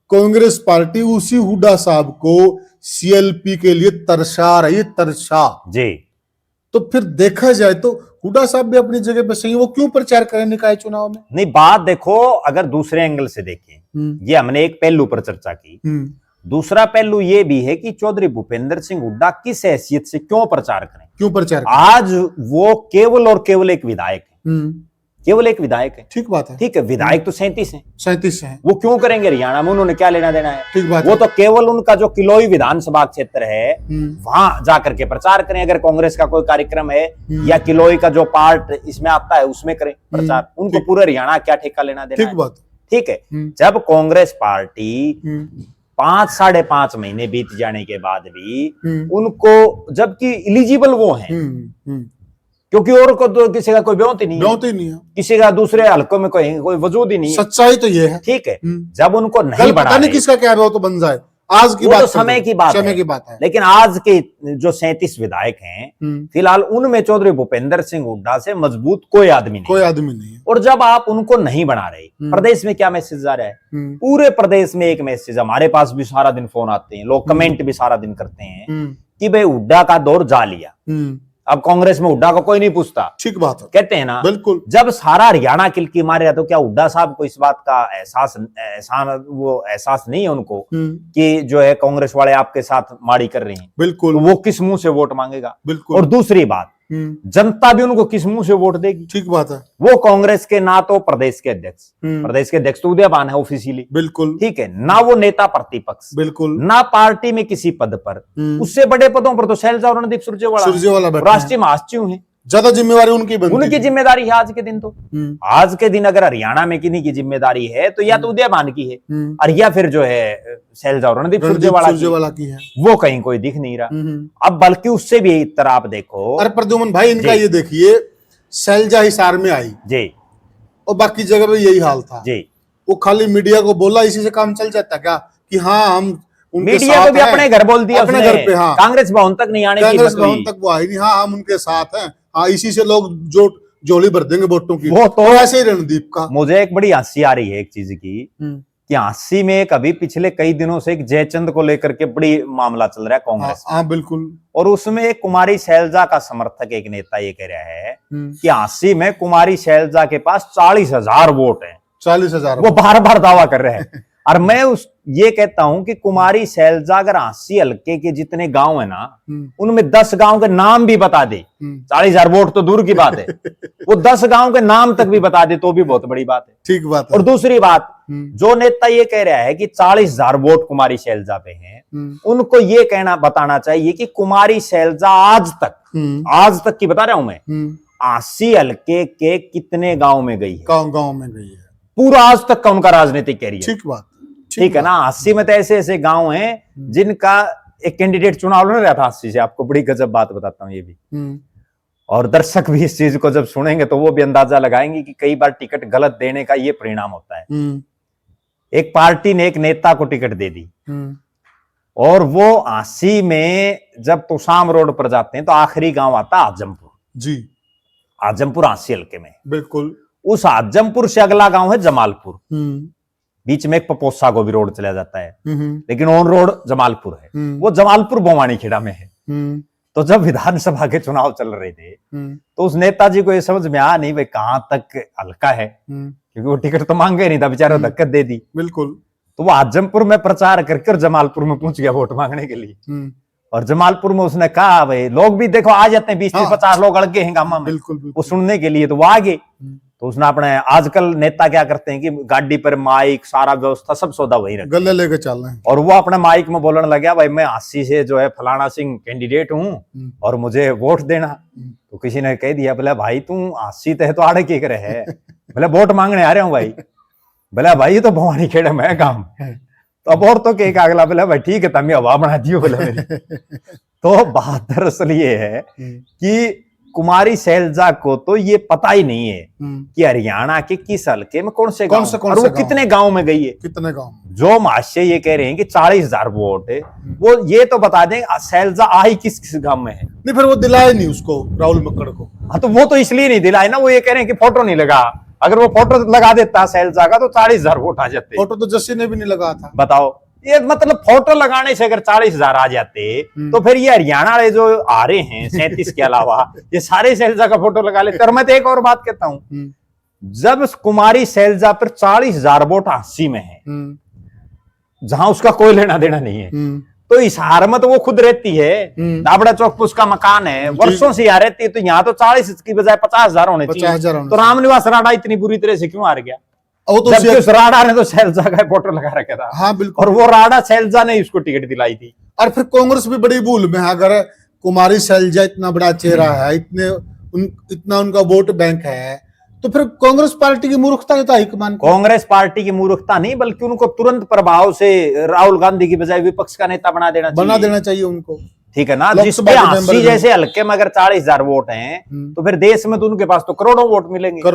कांग्रेस पार्टी उसी हुड्डा साहब को सीएलपी के लिए तरसा रही, तरसा जी। तो फिर देखा जाए तो हुड्डा साहब भी अपनी जगह पे सही, वो क्यों प्रचार करें निकाय चुनाव में? नहीं, बात देखो, अगर दूसरे एंगल से देखें, ये हमने एक पहलू पर चर्चा की, दूसरा पहलू ये भी है कि चौधरी भूपेंद्र सिंह हुड्डा किस हैसियत से क्यों प्रचार करें, क्यों प्रचार करें? आज वो केवल और केवल एक विधायक है, केवल एक विधायक है। ठीक बात है। ठीक है, विधायक तो 37 हैं, 37 हैं, वो क्यों करेंगे हरियाणा में? उन्होंने क्या लेना देना है? ठीक बात वो तो केवल उनका जो किलोई विधानसभा क्षेत्र है वहां जाकर के प्रचार करें। अगर कांग्रेस का कोई कार्यक्रम है या किलोई का जो पार्ट इसमें आता है उसमें करें प्रचार, उनको पूरे हरियाणा क्या ठेका लेना देना? ठीक बात। ठीक है, जब कांग्रेस पार्टी 5 साढ़े 5 महीने बीत जाने के बाद भी उनको, जबकि इलिजिबल वो हैं, क्योंकि और को तो किसी का कोई ब्योंत ही नहीं है, किसी का दूसरे हलकों में कोई वजूद ही नहीं है। सच्चाई तो ये है। ठीक है, जब उनको नहीं बना, पता नहीं किसका क्या है, तो बन जाए, आज की बात तो समय की बात है। लेकिन आज के जो 37 विधायक हैं, फिलहाल उनमें चौधरी भूपेंद्र सिंह हुड्डा से मजबूत कोई आदमी नहीं है। और जब आप उनको नहीं बना रहे, प्रदेश में क्या मैसेज जा रहा है? पूरे प्रदेश में एक मैसेज, हमारे पास भी सारा दिन फोन आते हैं, लोग कमेंट भी सारा दिन करते हैं कि भाई हुड्डा का दौर जा लिया, अब कांग्रेस में हुड्डा को कोई नहीं पूछता। ठीक बात है, कहते हैं ना, बिल्कुल। जब सारा हरियाणा किलकी मारे तो क्या हुड्डा साहब को इस बात का एहसास नहीं है उनको कि जो है कांग्रेस वाले आपके साथ माड़ी कर रहे हैं? बिल्कुल। तो वो किस मुंह से वोट मांगेगा? बिल्कुल। और दूसरी बात, जनता भी उनको किस मुंह से वोट देगी? ठीक बात है। वो कांग्रेस के ना तो प्रदेश के अध्यक्ष तो उदयभान है ऑफिशियली, बिल्कुल, ठीक है ना, वो नेता प्रतिपक्ष, बिल्कुल, ना पार्टी में किसी पद पर। उससे बड़े पदों पर तो शैलजा और रणदीप सुरजेवाला राष्ट्रीय महासचिव हैं। ज्यादा जिम्मेवारी उनकी जिम्मेदारी है आज के दिन। तो आज के दिन अगर हरियाणा में किन्हीं की जिम्मेदारी है तो या तो उदयभान की है और या फिर जो है शैलजा और रणदीप सुरजेवाला की है। वो कहीं कोई दिख नहीं रहा। अब बल्कि उससे भी एक तरह आप देखो, अरे प्रद्युमन भाई, इनका ये देखिए, शैलजा हिसार में आई जी और बाकी जगह पे यही हाल था जी। वो खाली मीडिया को बोला, इसी से काम चल जाता क्या कि हाँ हम मीडिया को भी अपने घर बोल दिया, अपने घर पे। हाँ, कांग्रेस भवन तक नहीं आने की, कांग्रेस भवन तक वो आई नहीं। हाँ, हम उनके साथ हैं। हाँ, इसी से लोग जो झोली भर देंगे वोटों की। वो तो ऐसे ही रणदीप का। मुझे एक बड़ी हंसी आ रही है एक चीज की, कि हंसी में कभी पिछले कई दिनों से एक जयचंद को लेकर के बड़ी मामला चल रहा है कांग्रेस। हाँ, बिल्कुल। और उसमें एक कुमारी शैलजा का समर्थक एक नेता ये कह रहा है कि हंसी में कुमारी शैलजा के पास 40,000 वोट है। 40,000 वो बार बार दावा कर रहे हैं। और मैं ये कहता हूं कि कुमारी शैलजा अगर हंसी हल्के के जितने गांव है ना, उनमें 10 गांव के नाम भी बता दे, 40,000 वोट तो दूर की बात है, वो 10 गांव के नाम तक भी बता दे तो भी बहुत बड़ी बात है। ठीक बात है। और दूसरी बात, जो नेता ये कह रहा है कि 40,000 वोट कुमारी शैलजा पे हैं, उनको ये बताना चाहिए कि कुमारी शैलजा आज तक की बता रहा हूं मैं, हंसी हल्के के कितने गांव में गई है? गांव में गई है। पूरा आज तक का उनका राजनीतिक कैरियर। ठीक बात, ठीक है ना। 80 में तो ऐसे गांव हैं जिनका एक कैंडिडेट चुनाव लड़ रहा था 80 से। आपको बड़ी गजब बात बताता हूं ये भी, और दर्शक भी इस चीज को जब सुनेंगे तो वो भी अंदाजा लगाएंगे कि कई बार टिकट गलत देने का ये परिणाम होता है। एक पार्टी ने एक नेता को टिकट दे दी और वो 80 में जब तुसाम रोड पर जाते हैं तो आखिरी गांव आता आजमपुर जी। आजमपुर 80 हल्के में, बिल्कुल। उस आजमपुर से अगला गांव है जमालपुर, बीच में एक पपोसा को भी रोड चला जाता है, लेकिन ऑन रोड जमालपुर है। वो जमालपुर बोवानी खेड़ा में है। तो जब विधानसभा के चुनाव चल रहे थे तो उस नेताजी को ये समझ में आया नहीं भाई कहां तक हल्का है, क्योंकि वो टिकट तो मांगे नहीं था, बेचारे धक्कत दे दी। बिल्कुल। तो वो आजमपुर में प्रचार करके और जमालपुर में पहुंच गया वोट मांगने के लिए। और जमालपुर में उसने कहा भाई लोग भी देखो आ जाते हैं, 20 से 50 लोग अड़के हैं गामा में, वो सुनने के लिए, तो वो आगे। तो उसने अपने, आजकल नेता क्या करते हैं कि गाड़ी पर माइक सारा व्यवस्था सब सौदा वही रखते, गले लेके चल रहे हैं। और वो अपने माइक में बोलने लगा भाई मैं 80 से जो है फलाना सिंह कैंडिडेट हूं और मुझे वोट देना। तो किसी ने कह दिया बोले भाई तू 80 तो आड़े के करे है, बोले वोट मांगने आ रहे हूं भाई। बोले भाई ये तो भवानी खेड़े में काम। तो अब और तो के अगला बोला भाई ठीक है तमी हवा बना दियो बोले मेरी। तो बात दरअसल ये है कि कुमारी शैलजा को तो ये पता ही नहीं है कि हरियाणा के किस हल्के में कौन से गांव और वो कितने गांव में गई है, कितने गांव। जो महाशय ये कह रहे हैं कि 40,000 वोट है, वो ये तो बता दें शैलजा आई किस किस गांव में है। नहीं, फिर वो दिलाए नहीं उसको, राहुल मक्कड़ को। हाँ, तो वो तो इसलिए नहीं दिलाए ना, वो ये कह रहे हैं कि फोटो नहीं लगा। अगर वो फोटो लगा देता शैलजा का तो 40,000 वोट आ जाते। फोटो तो जस्सी ने भी नहीं लगा था। बताओ, ये मतलब फोटो लगाने से अगर 40,000 आ जाते तो फिर ये हरियाणा वाले जो आ रहे हैं 37 के अलावा ये सारे शैलजा का फोटो लगा लेते। और मैं तो एक और बात कहता हूं, जब कुमारी शैलजा पर 40,000 वोट 80 में है, जहां उसका कोई लेना देना नहीं है, तो इस हार में तो वो खुद रहती है, दाबड़ा चौक पर उसका मकान है, वर्षों से यहाँ रहती है, तो यहाँ तो 40 की बजाय 50,000 होने चाहिए। तो रामनिवास राणा इतनी बुरी तरह से क्यों हार गया? तो उस राणा ने तो शैलजा का फोटो लगा रखा था। हाँ बिल्कुल। और वो राणा शैलजा ने उसको टिकट दिलाई थी। और फिर कांग्रेस भी बड़ी भूल में है। अगर कुमारी शैलजा इतना बड़ा चेहरा है, इतना उनका वोट बैंक है, तो फिर कांग्रेस पार्टी की मूर्खता है हाईकमान को। कांग्रेस पार्टी की मूर्खता नहीं, बल्कि उनको तुरंत प्रभाव से राहुल गांधी की बजाय विपक्ष का नेता बना देना चाहिए उनको। ठीक है ना। जिसपे 80 जैसे हल्के में अगर 40,000 वोट हैं तो फिर देश में तो उनके पास तो करोड़ों वोट मिलेंगे। तो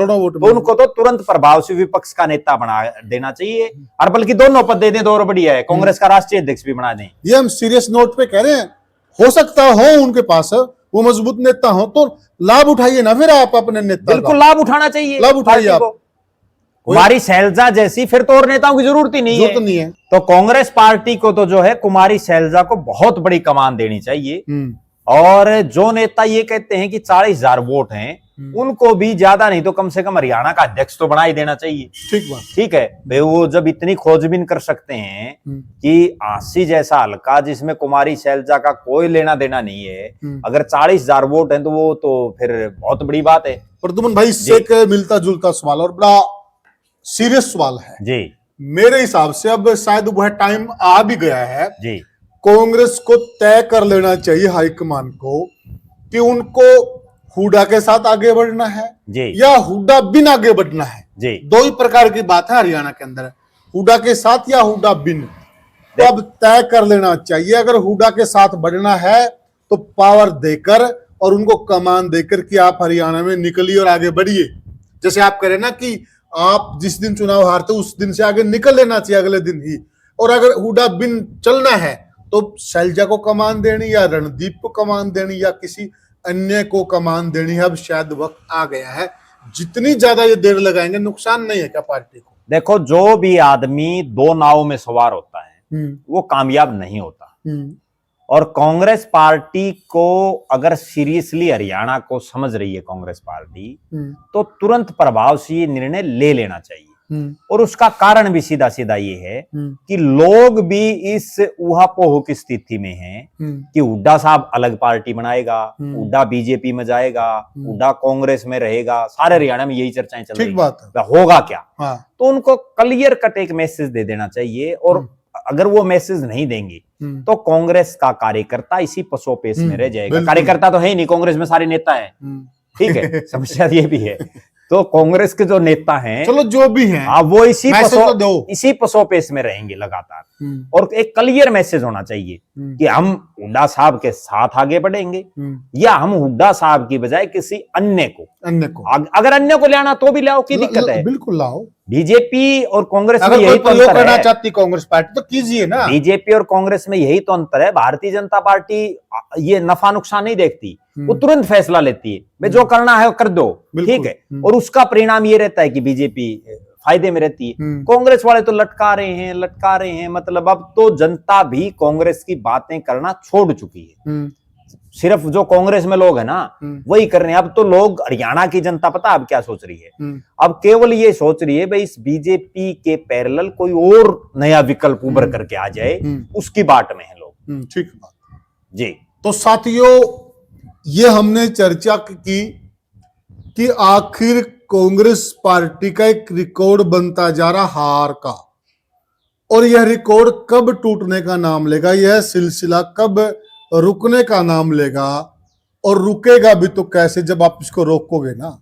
उनको तो तुरंत प्रभाव से विपक्ष का नेता बना देना चाहिए, और बल्कि दोनों पद दे दें तो और बढ़िया है, कांग्रेस का राष्ट्रीय अध्यक्ष भी बना दें। ये हम सीरियस नोट पे कह रहे हैं, हो सकता हो उनके पास वो मजबूत नेता हो तो लाभ उठाइए ना फिर आप अपने नेता। बिल्कुल लाभ उठाना चाहिए, लाभ उठाइए आप। कुमारी शैलजा जैसी फिर तो और नेताओं की जरूरत ही नहीं है। तो कांग्रेस पार्टी को तो जो है कुमारी शैलजा को बहुत बड़ी कमान देनी चाहिए और जो नेता ये कहते हैं कि 40,000 वोट हैं, उनको भी ज्यादा नहीं तो कम से कम हरियाणा का अध्यक्ष तो बना ही देना चाहिए। ठीक बात, ठीक है भाई, वो जब इतनी खोजबीन कर सकते हैं कि 80 जैसा हल्का जिसमें कुमारी शैलजा का कोई लेना देना नहीं है, अगर 40,000 वोट हैं तो वो तो फिर बहुत बड़ी बात है। प्रद्युमन भाई, इससे एक मिलता जुलता सवाल और बड़ा सीरियस सवाल है जी। मेरे हिसाब से। अब शायद वह टाइम आ भी गया है जी। कांग्रेस को तय कर लेना चाहिए हाईकमान को कि उनको हुड्डा के साथ आगे बढ़ना है जी, या हुड्डा बिन आगे बढ़ना है। जी। दो ही प्रकार की बात है हरियाणा के अंदर, हुड्डा के साथ या हुड्डा बिन। तो अब तय कर लेना चाहिए, अगर हुड्डा के साथ बढ़ना है तो पावर देकर और उनको कमान देकर कि आप हरियाणा में निकलिए और आगे बढ़िए। जैसे आप कह रहे ना कि आप जिस दिन चुनाव हारते उस दिन से आगे निकल लेना चाहिए अगले दिन ही। और अगर हुड्डा बिन चलना है तो शैलजा को कमान देनी या रणदीप को कमान देनी या किसी अन्य को कमान देनी है। अब शायद वक्त आ गया है, जितनी ज्यादा ये देर लगाएंगे नुकसान नहीं है क्या पार्टी को? देखो, जो भी आदमी दो नाव में सवार होता है वो कामयाब नहीं होता। और कांग्रेस पार्टी को अगर सीरियसली हरियाणा को समझ रही है कांग्रेस पार्टी, तो तुरंत प्रभाव से ये निर्णय ले लेना चाहिए। और उसका कारण भी सीधा सीधा ये है कि लोग भी इस ऊहापोह की स्थिति में हैं कि हुड्डा साहब अलग पार्टी बनाएगा, हुड्डा बीजेपी में जाएगा, हुड्डा कांग्रेस में रहेगा। सारे हरियाणा में यही चर्चाएं चल रही हैं। ठीक बात है। होगा क्या? हाँ। तो उनको क्लियर कट एक मैसेज दे देना चाहिए। और अगर वो मैसेज नहीं देंगे तो कांग्रेस का कार्यकर्ता इसी पसोपेश में रह जाएगा। कार्यकर्ता तो है ही नहीं, कांग्रेस में सारे नेता हैं। ठीक है, समस्या ये भी है। तो कांग्रेस के जो नेता हैं, चलो जो भी हैं, वो इसी पसोपेश में रहेंगे लगातार। और एक क्लियर मैसेज होना चाहिए कि हम हुड्डा साहब के साथ आगे बढ़ेंगे या हम हुड्डा साहब की बजाय किसी अन्य को अगर अन्य को ले आना तो भी लाओ, की दिक्कत है? बिल्कुल लाओ। बीजेपी और कांग्रेस में अगर यही तो अंतर करना है। चाहती कांग्रेस पार्टी तो कीजिए ना। बीजेपी और कांग्रेस में यही तो अंतर है। भारतीय जनता पार्टी ये नफा नुकसान नहीं देखती, वो तुरंत फैसला लेती है, भाई जो करना है वो कर दो। ठीक है, और उसका परिणाम ये रहता है कि बीजेपी फायदे में रहती है। कांग्रेस वाले तो लटका रहे हैं। मतलब अब तो जनता भी कांग्रेस की बातें करना छोड़ चुकी है। सिर्फ जो कांग्रेस में लोग हैं ना वही कर रहे हैं। अब तो लोग, हरियाणा की जनता पता अब क्या सोच रही है? अब केवल ये सोच रही है भाई इस बीजेपी के पैरेलल कोई और नया विकल्प उभर करके आ जाए, उसकी बाट में है लोग। ठीक बात जी। तो साथियों, ये हमने चर्चा की कि आखिर कांग्रेस पार्टी का एक रिकॉर्ड बनता जा रहा हार का, और यह रिकॉर्ड कब टूटने का नाम लेगा, यह सिलसिला कब रुकने का नाम लेगा, और रुकेगा भी तो कैसे जब आप इसको रोकोगे ना।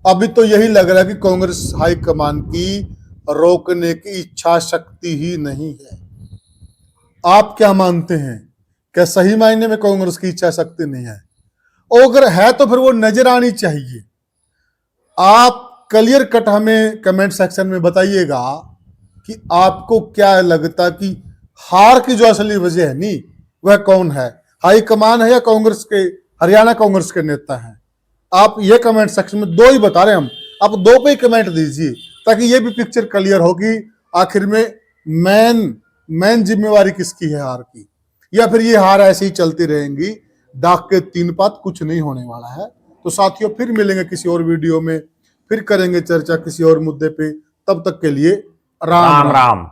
अभी तो यही लग रहा है कि कांग्रेस हाईकमान की रोकने की इच्छा शक्ति ही नहीं है। आप क्या मानते हैं? क्या सही मायने में कांग्रेस की इच्छा शक्ति नहीं है? और अगर है तो फिर वो नजर आनी चाहिए। आप क्लियर कट हमें कमेंट सेक्शन में बताइएगा कि आपको क्या लगता कि हार की जो असली वजह है नी वह कौन है, हाईकमान है या कांग्रेस के, हरियाणा कांग्रेस के नेता हैं? आप ये कमेंट सेक्शन में दो ही बता रहे हैं हम, आप दो पे ही कमेंट दीजिए ताकि ये भी पिक्चर क्लियर होगी आखिर में मेन जिम्मेवारी किसकी है हार की, या फिर ये हार ऐसे ही चलती रहेंगी। डाक के तीन पात, कुछ नहीं होने वाला है। तो साथियों, फिर मिलेंगे किसी और वीडियो में, फिर करेंगे चर्चा किसी और मुद्दे पे। तब तक के लिए राम राम।